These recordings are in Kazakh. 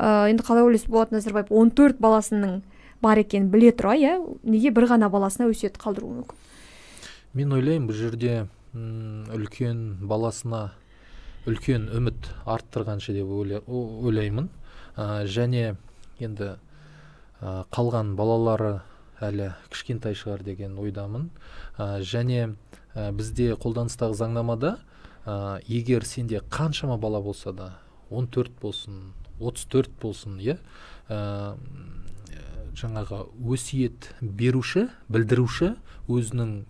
енді қалай ойлайсыз, Болат Назарбаев 14 баласының бар екенін біле тұра, неге бір ғана баласына өсиет қалдыруы мүмкін? Мен ойлаймын, бұл жерде үлкен баласына үлкен үміт арттырғаншы деп ойлаймын. Және енді қалған балалары әлі кішкентай шығар деген ойдамын. Және бізде қолданыстағы заңнамада егер сенде қаншама бала болса да, 14 болсын, 34 болсын, жаңағы өсиет беруші, білдіруші өзінің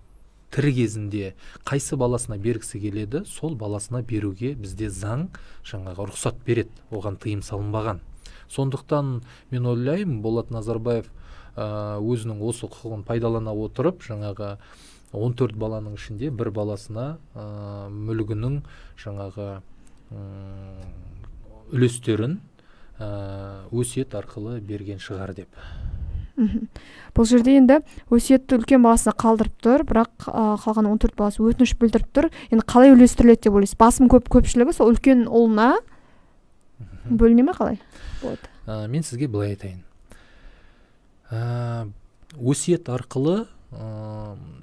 тірі кезінде қайсы баласына бергісі келеді, сол баласына беруге бізде заң жаңағы рұқсат береді, оған тыйым салынбаған. Сондықтан мен ойлаймын, Болат Назарбаев өзінің осы құқығын пайдалана отырып, жаңағы 14 баланың ішінде бір баласына мүлігінің жаңағы үлестерін өсиет арқылы берген шығар деп. Бұл жерде енді өсиетті үлкен баласына қалдырып тұр, бірақ қалған 14 баласы өтініш білдіріп тұр. Енді қалай үлестіріледі деп ойлайсыз? Басым көпшілігі сол үлкен ұлына бөліне ме, қалай болады? Мен сізге былай айтайын. Өсиет арқылы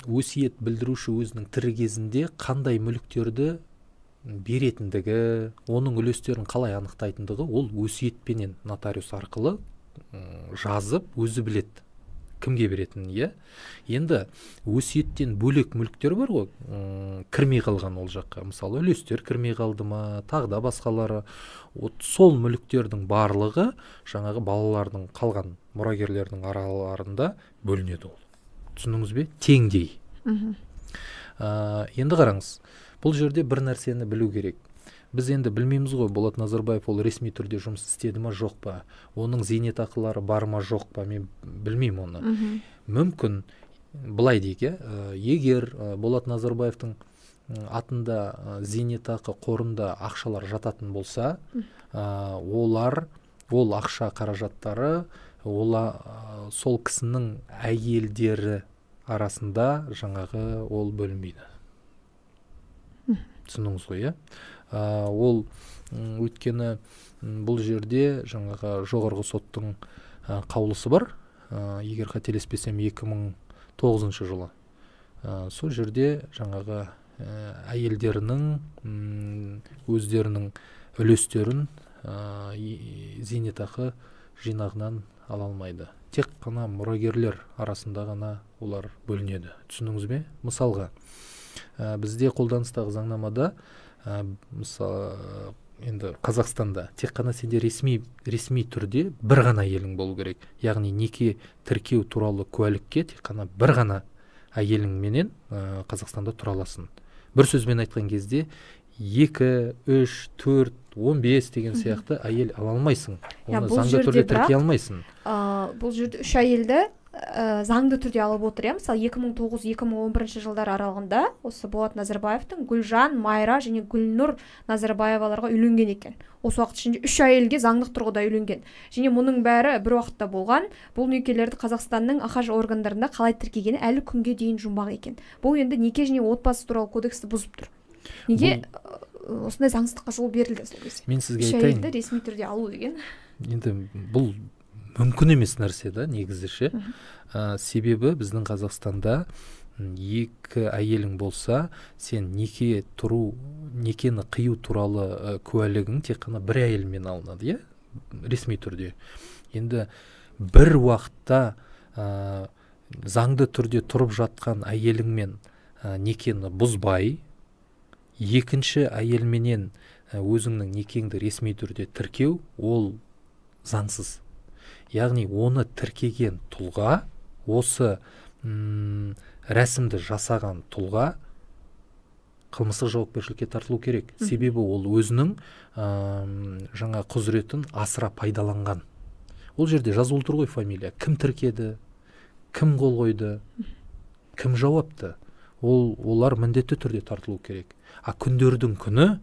өсиет білдіруші өзінің тірі кезінде қандай мүліктерді беретіндігі, оның үлестерін қалай анықтайтындығы, ол өсиетпенен нотариус арқылы жазып өзі біледі, кімге беретінін. Енді өсиеттен бөлек мүліктер бар ғой, кірмей қалған ол жаққа. Мысалы, үлестер кірмей қалды ма, тағы да басқалары. Сол мүліктердің барлығы жаңағы балалардың қалған мұрагерлердің араларында бөлінеді ол. Түсініңіз бе? Теңдей. Енді қараңыз, бұл жерде бір нәрсені білу керек. Біз енді білмейміз ғой, Болат Назарбаев ол ресми түрде жұмыс істеді ма, жоқ па, оның зейнетақылары бар ма, жоқ па, мен білмеймін оны. Мүмкін былай дейік, егер Болат Назарбаевтың атында зейнетақы қорында ақшалар жататын болса, ол ақша қаражаттары сол кісінің әйелдері арасында жаңағы ол бөлінбейді. Түсініңіз ғой, ол өйткені бұл жерде жаңағы жоғарғы соттың қаулысы бар, егер қателеспесем 2009 жылы. Сол жерде жаңағы әйелдерінің өздерінің үлестерін зейнетақы жинағынан ала алмайды. Тек қана мұрагерлер арасында ғана олар бөлінеді. Түсініңіз бе? Мысалға, бізде қолданыстағы заңнамада, мысалы, енді Қазақстанда тек қана сенде ресми түрде бір ғана әйелің болу керек. Яғни неке тіркеу туралы куәлікке тек қана бір ғана әйеліңменен Қазақстанда тұра аласың. Бір сөзбен айтқан кезде 2, 3, 4, 15 деген сияқты әйел ала алмайсың. Оны заңды түрде тіркей алмайсың. Бұл жерде 3 әйелді заңды түрде алып отыр. Мысалы 2009-2011 жылдар аралығында осы Болат Назарбаевтың Гүлжан, Майра және Гүлнұр Назарбаеваларға үйленген екен. Осы уақыт ішінде 3 әйелге заңдық тұрғыда үйленген. Және мұның бәрі бір уақытта болған. Бұл некелерді Қазақстанның АХЖ органдарында қалай тіркегені әлі күнге дейін жұмбақ екен. Бұл енді неке және отбасы туралы кодексті бұзып тұр. Неге осындай заңсыздыққа жол берілді сол кезде? Мен сізге айтайын. 3 әйелді ресми түрде алу деген. Енді бұл мүмкін емес нәрсе да, негізі. Себебі біздің Қазақстанда 2 әйелің болса, сен некені қию туралы куәлігің тек қана бір әйелмен алынады, ресми түрде. Енді бір уақытта заңды түрде тұрып жатқан әйеліңмен некені бұзбай, екінші әйелменен өзіңнің некеңді ресми түрде тіркеу, ол заңсыз. Яғни оны тіркеген тұлға, осы рәсімді жасаған тұлға қылмыстық жауапкершілікке тартылу керек. Себебі ол өзінің жаңа құзыретін асыра пайдаланған. Ол жерде жазылып тұр ғой фамилия. Кім тіркеді, кім қол қойды, кім жауапты. Олар міндетті түрде тартылу керек. Күндердің күні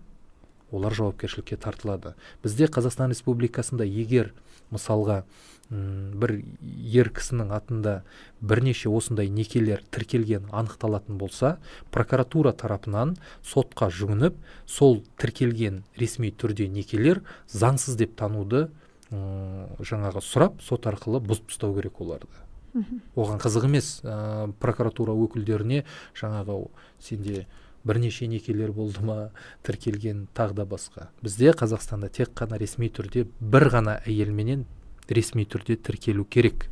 олар жауапкершілікке тартылады. Бізде Қазақстан Республикасында егер мысалға бір ер кісінің атында бірнеше осындай некелер тіркелген анықталатын болса, прокуратура тарапынан сотқа жүгініп, сол тіркелген ресми түрде некелер заңсыз деп тануды жаңағы сұрап сот арқылы бұзып тастау керек оларды. Оған қызық емес. Прокуратура өкілдеріне жаңағы сенде бірнеше некелер болды ма, тіркелген тағы да басқа. Бізде Қазақстанда тек қана ресми түрде бір ғана әйелменен ресми түрде тіркелу керек.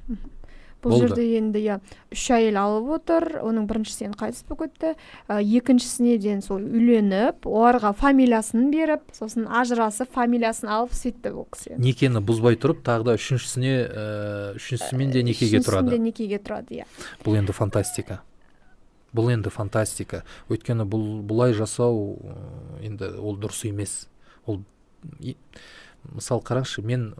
Бұл жерде енді 3 әйел алып отыр, оның біріншісінен қайтыс болып кетті, екіншісіне дейін сол үйленіп, оларға фамилиясын беріп, сосын ажырасып, фамилиясын алып сөйтті бұл кісі. Некені бұзбай тұрып, тағы да үшіншісімен де некеге тұрады. Үшіншісінде некеге тұрады, иә. Бұл енді фантастика. Өйткені бұлай жасау енді ол дұрыс емес. Ол мысал қараңызшы, мен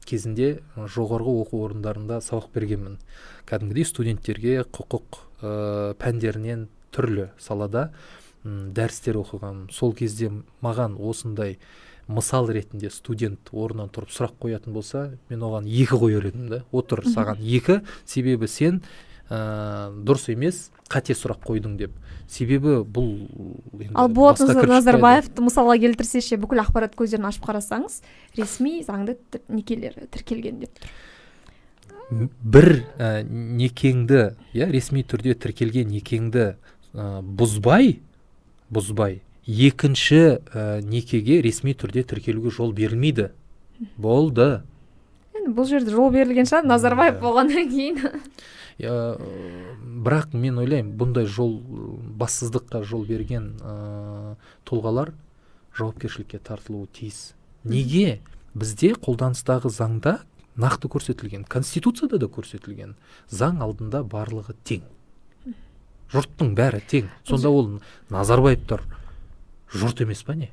кезінде жоғарғы оқу орындарында сабақ бергенмін. Кәдімгідей студенттерге құқық пәндерінен түрлі салада дәрістер оқыған. Сол кезде маған осындай мысал ретінде студент орнынан тұрып сұрақ қоятын болса, мен оған 2 қояр едім да. Отыр саған 2, себебі сен дұрыс емес, қате сұрақ қойдың деп. Себебі бұл ал Болат Назарбаевты мысалға келтірсеше, бүкіл ақпарат көздерін ашып қарасаңыз, ресми заңды некелері тіркелген деп тұр. Бір некеңді, ресми түрде тіркелген некеңді бұзбай, екінші некеге ресми түрде тіркелуге жол берілмейді. Болды. Бұл жерде жол берілген шығар, Назарбаев болғаннан кейін. Бірақ мен ойлаймын, бұндай бассыздыққа жол берген тұлғалар жауапкершілікке тартылуы тиіс. Неге? Бізде қолданыстағы заңда нақты көрсетілген, Конституцияда да көрсетілген, заң алдында барлығы тең. Жұрттың бәрі тең. Сонда ол Назарбаевтар жұрт емес па не?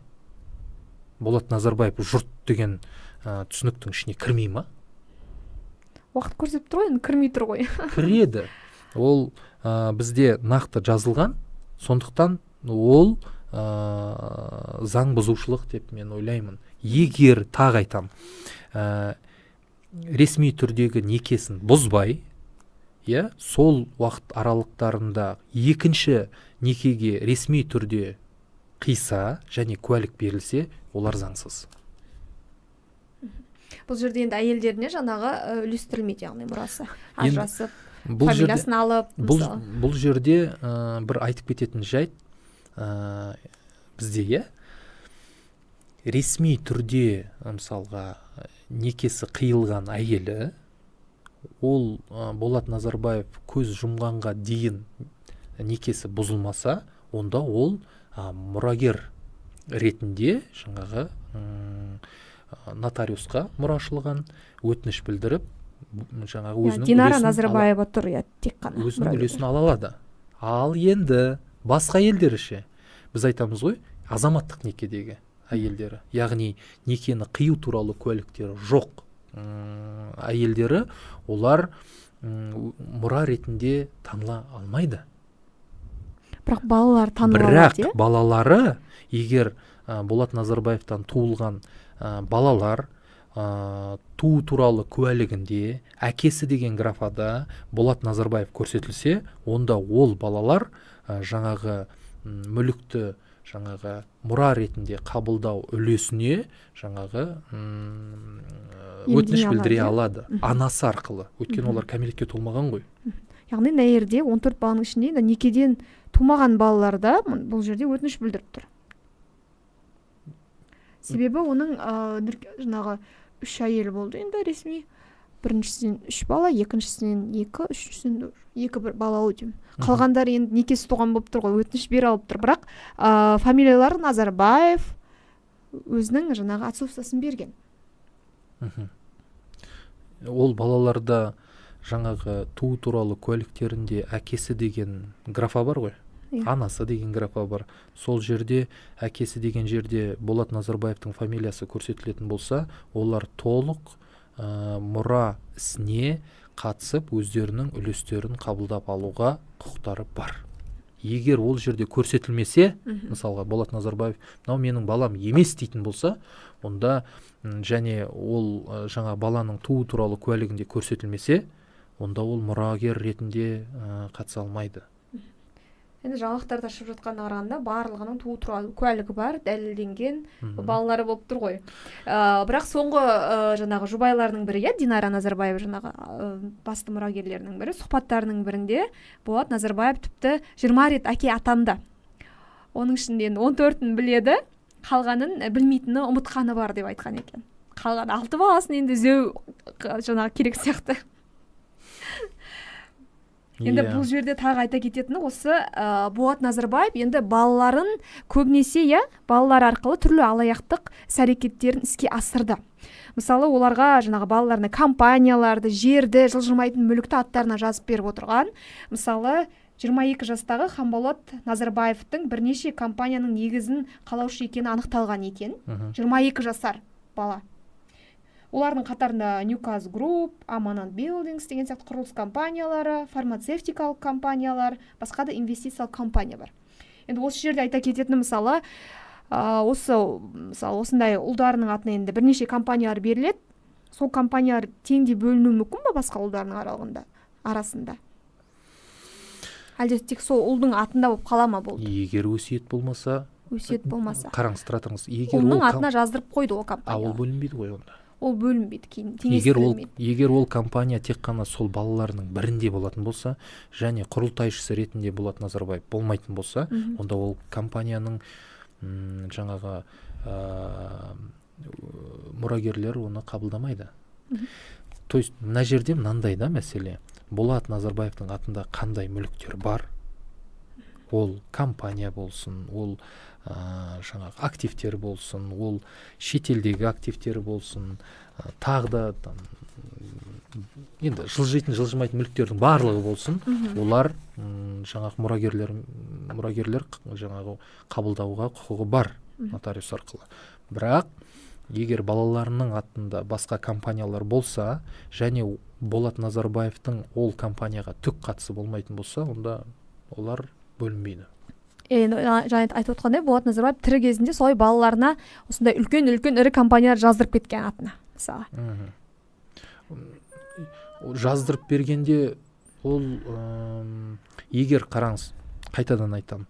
Болат Назарбаев жұрт деген түсініктің ішіне кірмей ма? Уақыт көрсетіп тұр ғой, енді кірмей тұр ғой. Кіреді. Ол бізде нақты жазылған, сондықтан ол заң бұзушылық деп мен ойлаймын. Егер тағы айтам, ресми түрдегі некесін бұзбай, сол уақыт аралықтарында екінші некеге ресми түрде қиса және куәлік берілсе, олар заңсыз. Бұл жерде енді әйелдеріне жаңағы үлестірілмейді, яғни мұрасы. Ажырасып, фамилиясын алып. Бұл жерде бір айтып кететін жайт, бізде ресми түрде мысалға некесі қиылған әйелі, ол Болат Назарбаев көз жұмғанға дейін некесі бұзылмаса, онда ол мұрагер ретінде жаңағы нотариусқа мұрашылған өтініш білдіріп, жаңағы өзінің Динара Назарбаева тұр, тек қана өзінің үлесін ала алады. Ал енді басқа елдері біз айтамыз ғой, азаматтық некедегі әйелдері, яғни некені қию туралы куәліктері жоқ әйелдері, олар мұра ретінде таныла алмайды. Бірақ балалар таныла алады. Бірақ балалары, егер Болат Назарбаевтан туылған балалар туу туралы куәлігінде әкесі деген графада Болат Назарбаев көрсетілсе, онда ол балалар жаңағы мүлікті жаңағы мұра ретінде қабылдау үлесіне жаңағы өтініш білдіре алады. Анасы арқылы. Өйткені олар кәмелетке толмаған ғой. Яғни мына жерде 14 баланың ішінде некеден тумаған балаларда бұл жерде өтініш білдіріп тұр. Себебі оның жаңағы 3 әйел болды енді ресми. Біріншісінен 3 бала, екіншісінен 2, үшіншісінен 2 бала өтем. Қалғандар енді некесі туған болып тұр ғой, өтініш бере алып тұр. Бірақ фамилиялары Назарбаев өзінің жаңағы отцовствосын берген. Ол балаларда жаңағы туу туралы куәліктерінде әкесі деген графа бар ғой. Анасы деген графа бар. Сол жерде әкесі деген жерде Болат Назарбаевтың фамилиясы көрсетілетін болса, олар толық мұра ісіне қатысып өздерінің үлестерін қабылдап алуға құқықтары бар. Егер ол жерде көрсетілмесе, мысалға Болат Назарбаев, мынау менің балам емес дейтін болса, онда және ол жаңа баланың туу туралы куәлігінде көрсетілмесе, онда ол мұрагер ретінде қатыса алмайды. Енді жаңалықтарда шығып жатқанына қарағанда барлығының туу туралы куәлігі бар, дәлелденген балалары болып тұр ғой. Бірақ соңғы жаңағы жұбайларының бірі, Динара Назарбаева, жаңағы басты мұрагерлерінің бірі, сұхбаттарының бірінде Болат Назарбаев тіпті 20 рет әке атанды. Оның ішінде енді 14-ін біледі, қалғанын білмейтіні, ұмытқаны бар деп айтқан екен. Қалған 6 баласын енді іздеу жаңағы керек сияқты. Енді бұл жерде тағы айта кететіні осы Болат Назарбаев енді балаларын көбінесе балалар арқылы түрлі алаяқтық іс-әрекеттерін іске асырды. Мысалы, оларға жаңағы балаларына компанияларды, жерді, жылжымайтын мүлікті аттарына жазып беріп отырған. Мысалы, 22 жастағы Хамболат Назарбаевтың бірнеше компанияның негізін қалаушы екені анықталған екен. 22 жасар бала. Олардың қатарында Ньюкас Group, Аманат Buildings деген сияқты құрылыс компаниялары, фармацевтикалық компаниялар, басқа да инвестициялық компания бар. Енді осы жерде айта кететіні мысалы, осындай ұлдарының атына енді бірнеше компаниялар беріледі. Сол компаниялар теңдей бөлінуі мүмкін бе басқа ұлдарының арасында? Әлде тек сол ұлдың атында болып қала ма болды? Егер өсиет болмаса, қараңыз, тұра тұрыңыз. Ұлының атына жаздырып қойды ол компания. Ол бөлінбейді ғой онда. Ол бөлінбейді, кейін теңестірілмейді. Егер ол компания тек қана сол балаларының бірінде болатын болса, және құрылтайшысы ретінде Болат Назарбаев болмайтын болса, онда ол компанияның жаңағы мұрагерлер оны қабылдамайды. То есть мына жерде мынандай да мәселе. Болат Назарбаевтың атында қандай мүліктер бар? Ол компания болсын, ол жаңағы активтер болсын, ол шетелдегі активтер болсын, тағы да енді жылжымайтын мүліктердің барлығы болсын, олар жаңағы мұрагерлер жаңағы қабылдауға құқығы бар нотариус арқылы. Бірақ егер балаларының атында басқа компаниялар болса, және Болат Назарбаевтың ол компанияға түк қатысы болмайтын болса, онда олар бөлінбейді. Жаңа айтып отқандай, Болат Назарбаев тірі кезінде солай балаларына осындай үлкен ірі компаниялар жаздырып кеткен атына, мысалы. Жаздырып бергенде ол егер қараңыз, қайтадан айтамын,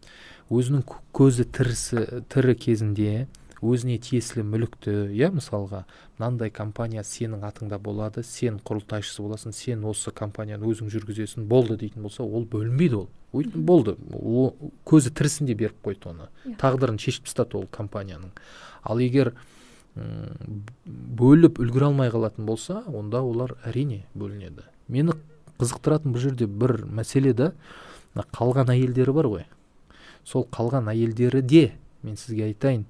өзінің көзі тірі кезінде өзіне тиесілі мүлікті, мысалға, мынандай компания сенің атыңда болады, сен құрылтайшысы боласың, сен осы компанияны өзің жүргізесің, болды дейтін болса, ол бөлінбейді ол. Болды, көзі тірісінде беріп қойды оны. Тағдырын шешіп тастады ол компанияның. Ал егер бөліп үлгіре алмай қалатын болса, онда олар әрине бөлінеді. Мені қызықтыратын бұл жерде бір мәселе да, қалған әйелдері бар ғой. Сол қалған әйелдері де, мен сізге айтайын,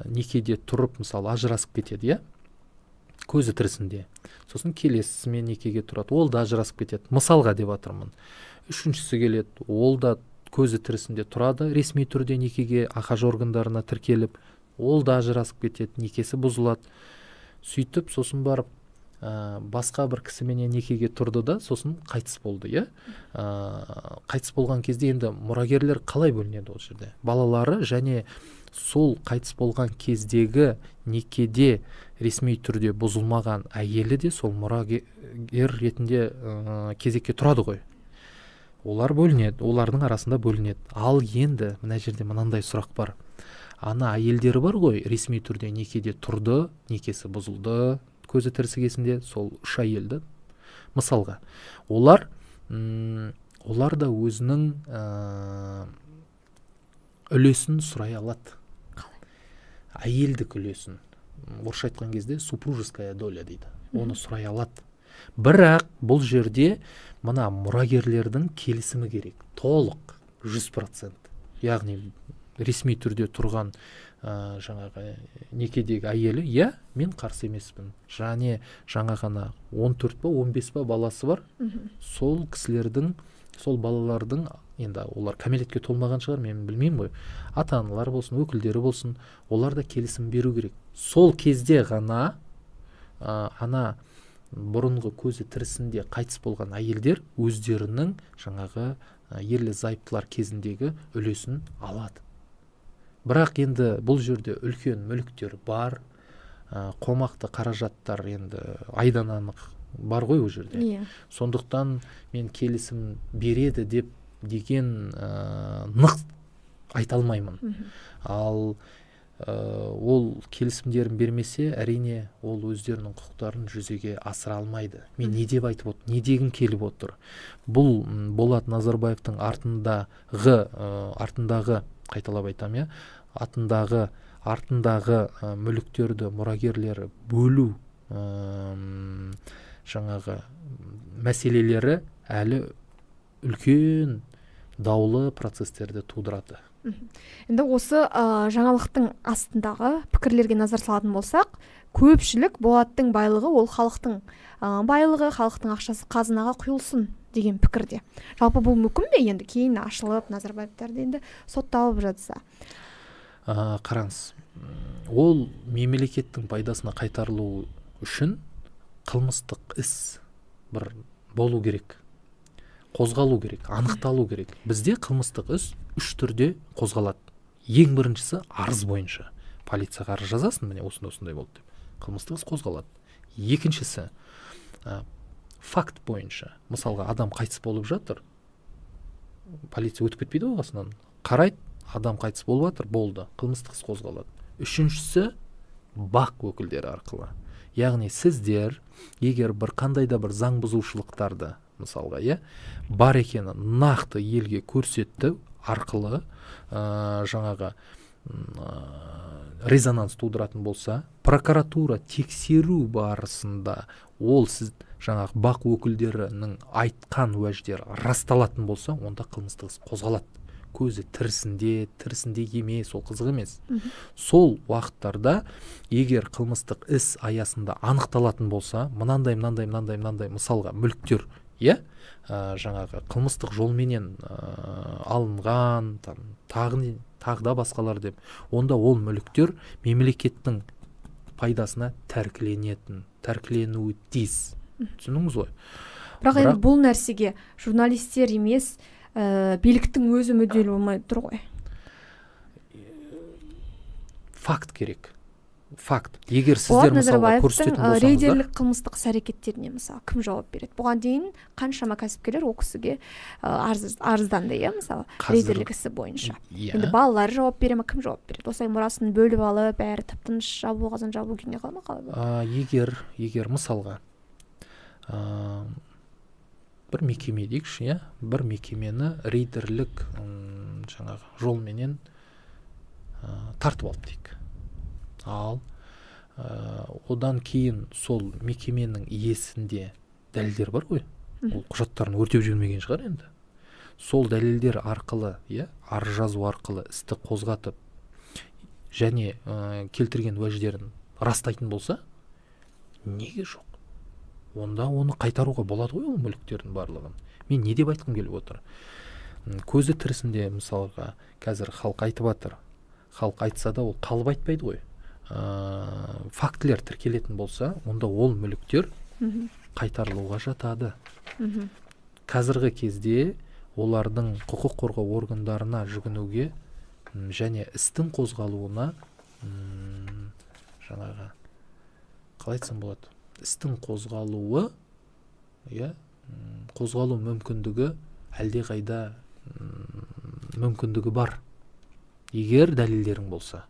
некеде тұрып, мысалы, ажырасып кетеді, көзі тірісінде. Сосын келесімен некеге тұрады, ол да ажырасып кетеді. Мысалға деп жатырмын. Үшіншісі келеді, ол да көзі тірісінде тұрады, ресми түрде некеге АХАЖ органдарына тіркеліп, ол да ажырасып кетеді, некесі бұзылады. Сөйтіп, сосын барып, басқа бір кісіменен некеге тұрды да, сосын қайтыс болды, қайтыс болған кезде енді мұрагерлер қалай бөлінеді ол жерде? Балалары және сол қайтыс болған кездегі некеде ресми түрде бұзылмаған әйелі де сол мұрагер ретінде кезекке тұрады ғой. Олар бөлінеді, олардың арасында бөлінеді. Ал енді мына жерде мынандай сұрақ бар. Ана әйелдері бар ғой, ресми түрде некеде тұрды, некесі бұзылды, көзі тірісі кезінде, сол 3 әйелді. Мысалға, олар да өзінің үлесін сұрай алады. Әйелдік үлесін. Орысша айтқан кезде супружеская доля дейді. Оны сұрай алады. Бірақ бұл жерде мына мұрагерлердің келісімі керек. Толық 100%. Яғни ресми түрде тұрған жаңағы некедегі әйелі, мен қарсы емеспін. Және жаңа ғана 14 па 15 па баласы бар. Сол кісілердің, сол балалардың, енді олар кәмелетке толмаған шығар, мен білмеймін ғой. Ата-аналар болсын, өкілдері болсын, олар да келісім беру керек. Сол кезде ғана ана бұрынғы көзі тірісінде қайтыс болған әйелдер өздерінің жаңағы ерлі зайыптылар кезіндегі үлесін алады. Бірақ енді бұл жерде үлкен мүліктер бар, қомақты қаражаттар енді айдан анық бар ғой ол жерде. Сондықтан мен келісім береді деп деген нық айта алмаймын. Ал ол келісімдерін бермесе, әрине ол өздерінің құқықтарын жүзеге асыра алмайды. Мен не деп айтып отыр, не дегім келіп отыр. Бұл Болат Назарбаевтың артындағы қайталап айтам, артындағы мүліктерді мұрагерлері бөлу жаңағы мәселелері әлі үлкен даулы процестерді тудырады. Енді осы жаңалықтың астындағы пікірлерге назар салатын болсақ, көпшілік Болаттың байлығы ол халықтың байлығы, халықтың ақшасы қазынаға құйылсын деген пікірде. Жалпы бұл мүмкін бе енді кейін ашылып Назарбаевтарды енді сотталып жатса? Қараңыз, ол мемлекеттің пайдасына қайтарылу үшін қылмыстық іс бір болу керек, қозғалу керек, анықталу керек. Бізде қылмыстық іс 3 түрде қозғалады. Ең біріншісі арыз бойынша. Полицияға арыз жазасың, міне осындай болды деп. Қылмыстық іс қозғалады. Екіншісі факт бойынша. Мысалға, адам қайтыс болып жатыр. Полиция өтіп кетпейді оғасынан. Қарайды, адам қайтыс болып жатыр, болды. Қылмыстық іс қозғалады. Үшіншісі бақ өкілдері арқылы. Яғни сіздер егер бір қандай да бір заң бұзушылықтарды мысалға бар екені нақты елге көрсетті арқылы жаңағы резонанс тудыратын болса, прокуратура тексеру барысында ол сіз жаңағы бақ өкілдерінің айтқан уәждері расталатын болса, онда қылмыстық іс қозғалады. Көзі тірісінде емес, ол қызық емес. Сол уақыттарда егер қылмыстық іс аясында анықталатын болса, мынандай мысалға мүліктер жаңағы қылмыстық жолменен алынған, тағы да басқалар деп, онда ол мүліктер мемлекеттің пайдасына тәркіленуі тиіс. Түсініңіз ғой? Бірақ енді бұл нәрсеге журналистер емес, биліктің өзі мүдделі болмай тұр ғой. Факт керек. Факт. Егер сіздер мысалға көрсететін болсаңыздар, рейдерлік қылмыстық іс-әрекеттеріне мысалы кім жауап береді? Бұған дейін қаншама кәсіпкерлер ол кісіге арызданды, мысалы, рейдерлік ісі бойынша. Енді балалары жауап бере ме, кім жауап береді? Осылай мұрасын бөліп алып, бәрі тып-тыныш жабу күйіне қалма қалай? Егер мысалға бір мекеме дейікші, бір мекемені рейдерлік жаңағы жолменен тартып алып дейік. Ал одан кейін сол мекеменің иесінде дәлелдер бар ғой, ол құжаттарын өртеп жібермеген шығар енді. Сол дәлелдер арқылы, арыз жазу арқылы істі қозғатып және келтірген уәждерін растайтын болса, неге жоқ? Онда оны қайтаруға болады ғой, ол мүліктердің барлығын. Мен не деп айтқым келіп отыр? Көзі тірісінде мысалға қазір халық айтып жатыр. Халық айтса да ол қалып айтпайды ғой. Фактілер тіркелетін болса, онда ол мүліктер қайтарылуға жатады. Қазіргі кезде олардың құқық қорғау органдарына жүгінуге және істің қозғалуына жаңағы қалай айтсам болады? Істің қозғалуы, қозғалу мүмкіндігі әлдеқайда мүмкіндігі бар. Егер дәлелдерің болса.